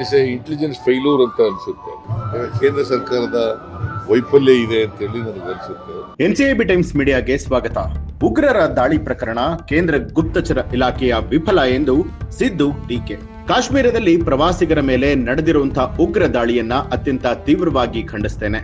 Is A intelligence failure ಅಂತ ಅನ್ಸುತ್ತೆ. ಕೇಂದ್ರ ಸರ್ಕಾರದ ವೈಫಲ್ಯ ಇದೆ ಅಂತ ಹೇಳಿ ನನಗೆ ಅನ್ಸುತ್ತೆ. ಎನ್ಸಿಐಬಿ ಟೈಮ್ಸ್ ಮೀಡಿಯಾಗೆ ಸ್ವಾಗತ. ಉಗ್ರರ ದಾಳಿ ಪ್ರಕರಣ ಕೇಂದ್ರ ಗುಪ್ತಚರ ಇಲಾಖೆಯ ವಿಫಲ ಎಂದು ಸಿದ್ದು ಟೀಕೆ. ಕಾಶ್ಮೀರದಲ್ಲಿ ಪ್ರವಾಸಿಗರ ಮೇಲೆ ನಡೆದಿರುವಂತಹ ಉಗ್ರ ದಾಳಿಯನ್ನ ಅತ್ಯಂತ ತೀವ್ರವಾಗಿ ಖಂಡಿಸ್ತೇನೆ.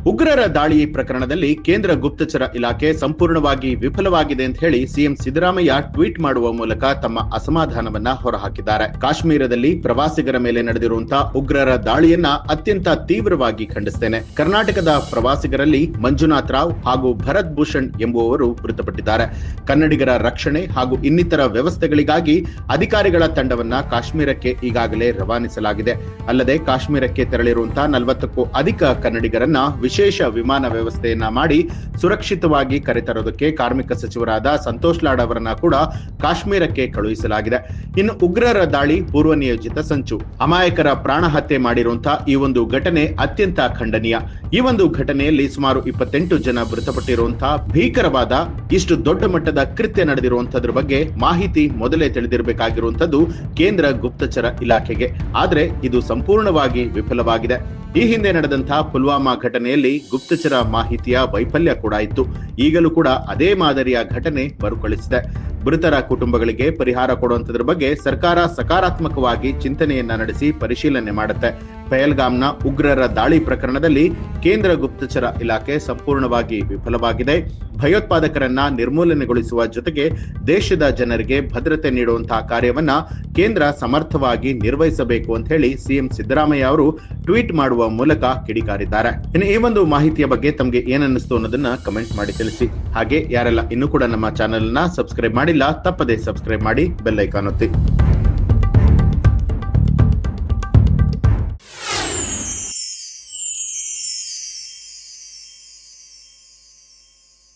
ಉಗ್ರರ ದಾಳಿ ಪ್ರಕರಣದಲ್ಲಿ ಕೇಂದ್ರ ಗುಪ್ತಚರ ಇಲಾಖೆ ಸಂಪೂರ್ಣವಾಗಿ ವಿಫಲವಾಗಿದೆ ಅಂತ ಹೇಳಿ ಸಿಎಂ ಸಿದ್ದರಾಮಯ್ಯ ಟ್ವೀಟ್ ಮಾಡುವ ಮೂಲಕ ತಮ್ಮ ಅಸಮಾಧಾನವನ್ನ ಹೊರಹಾಕಿದ್ದಾರೆ. ಕಾಶ್ಮೀರದಲ್ಲಿ ಪ್ರವಾಸಿಗರ ಮೇಲೆ ನಡೆದಿರುವಂತಹ ಉಗ್ರರ ದಾಳಿಯನ್ನ ಅತ್ಯಂತ ತೀವ್ರವಾಗಿ ಖಂಡಿಸ್ತೇನೆ. ಕರ್ನಾಟಕದ ಪ್ರವಾಸಿಗರಲ್ಲಿ ಮಂಜುನಾಥ್ ರಾವ್ ಹಾಗೂ ಭರತ್ ಭೂಷಣ್ ಎಂಬುವವರು ಮೃತಪಟ್ಟಿದ್ದಾರೆ. ಕನ್ನಡಿಗರ ರಕ್ಷಣೆ ಹಾಗೂ ಇನ್ನಿತರ ವ್ಯವಸ್ಥೆಗಳಿಗಾಗಿ ಅಧಿಕಾರಿಗಳ ತಂಡವನ್ನ ಕಾಶ್ಮೀರಕ್ಕೆ ಈಗಾಗಲೇ ರವಾನಿಸಲಾಗಿದೆ. ಅಲ್ಲದೆ ಕಾಶ್ಮೀರಕ್ಕೆ ತೆರಳಿರುವಂತಹ 40ಕ್ಕೂ ಅಧಿಕ ಕನ್ನಡಿಗರನ್ನ ವಿಶೇಷ ವಿಮಾನ ವ್ಯವಸ್ಥೆಯನ್ನ ಮಾಡಿ ಸುರಕ್ಷಿತವಾಗಿ ಕರೆತರೋದಕ್ಕೆ ಕಾರ್ಮಿಕ ಸಚಿವರಾದ ಸಂತೋಷ್ ಲಾಡ್ ಅವರನ್ನ ಕೂಡ ಕಾಶ್ಮೀರಕ್ಕೆ ಕಳುಹಿಸಲಾಗಿದೆ. ಇನ್ನು ಉಗ್ರರ ದಾಳಿ ಪೂರ್ವ ನಿಯೋಜಿತ ಸಂಚು, ಅಮಾಯಕರ ಪ್ರಾಣ ಹತ್ಯೆ ಮಾಡಿರುವಂತಹ ಈ ಒಂದು ಘಟನೆ ಅತ್ಯಂತ ಖಂಡನೀಯ. ಈ ಒಂದು ಘಟನೆಯಲ್ಲಿ ಸುಮಾರು 28 ಜನ ಮೃತಪಟ್ಟಿರುವಂತಹ ಭೀಕರವಾದ ಇಷ್ಟು ದೊಡ್ಡ ಮಟ್ಟದ ಕೃತ್ಯ ನಡೆದಿರುವಂತದ್ರ ಬಗ್ಗೆ ಮಾಹಿತಿ ಮೊದಲೇ ತಿಳಿದಿರಬೇಕಾಗಿರುವಂತದ್ದು ಕೇಂದ್ರ ಗುಪ್ತಚರ ಇಲಾಖೆಗೆ. ಆದ್ರೆ ಇದು ಸಂಪೂರ್ಣವಾಗಿ ವಿಫಲವಾಗಿದೆ. ಈ ಹಿಂದೆ ನಡೆದಂತಹ ಪುಲ್ವಾಮಾ ಘಟನೆಯಲ್ಲಿ ಗುಪ್ತಚರ ಮಾಹಿತಿಯ ವೈಫಲ್ಯ ಕೂಡ ಇತ್ತು. ಈಗಲೂ ಕೂಡ ಅದೇ ಮಾದರಿಯ ಘಟನೆ ಮರುಕಳಿಸಿದೆ. ಮೃತರ ಕುಟುಂಬಗಳಿಗೆ ಪರಿಹಾರ ಕೊಡುವಂತದ್ರ ಬಗ್ಗೆ ಸರ್ಕಾರ ಸಕಾರಾತ್ಮಕವಾಗಿ ಚಿಂತನೆಯನ್ನ ನಡೆಸಿ ಪರಿಶೀಲನೆ ಮಾಡುತ್ತೆ. ಪಹಲ್ಗಾಮ್ನ ಉಗ್ರರ ದಾಳಿ ಪ್ರಕರಣದಲ್ಲಿ ಕೇಂದ್ರ ಗುಪ್ತಚರ ಇಲಾಖೆ ಸಂಪೂರ್ಣವಾಗಿ ವಿಫಲವಾಗಿದೆ. ಭಯೋತ್ಪಾದಕರನ್ನ ನಿರ್ಮೂಲನೆಗೊಳಿಸುವ ಜೊತೆಗೆ ದೇಶದ ಜನರಿಗೆ ಭದ್ರತೆ ನೀಡುವಂತಹ ಕಾರ್ಯವನ್ನ ಕೇಂದ್ರ ಸಮರ್ಥವಾಗಿ ನಿರ್ವಹಿಸಬೇಕು ಅಂತ ಹೇಳಿ ಸಿಎಂ ಸಿದ್ದರಾಮಯ್ಯ ಅವರು ಟ್ವೀಟ್ ಮಾಡುವ ಮೂಲಕ ಕಿಡಿಕಾರಿದ್ದಾರೆ. ಇನ್ನು ಈ ಒಂದು ಮಾಹಿತಿಯ ಬಗ್ಗೆ ತಮಗೆ ಏನನ್ನಿಸ್ತು ಅನ್ನೋದನ್ನ ಕಮೆಂಟ್ ಮಾಡಿ ತಿಳಿಸಿ. ಹಾಗೆ ಯಾರೆಲ್ಲ ಇನ್ನೂ ಕೂಡ ನಮ್ಮ ಚಾನೆಲ್ ನ ಸಬ್ಸ್ಕ್ರೈಬ್ ಮಾಡಿಲ್ಲ, ತಪ್ಪದೇ ಸಬ್ಸ್ಕ್ರೈಬ್ ಮಾಡಿ, ಬೆಲ್ ಐಕಾನ್ ಒತ್ತಿ.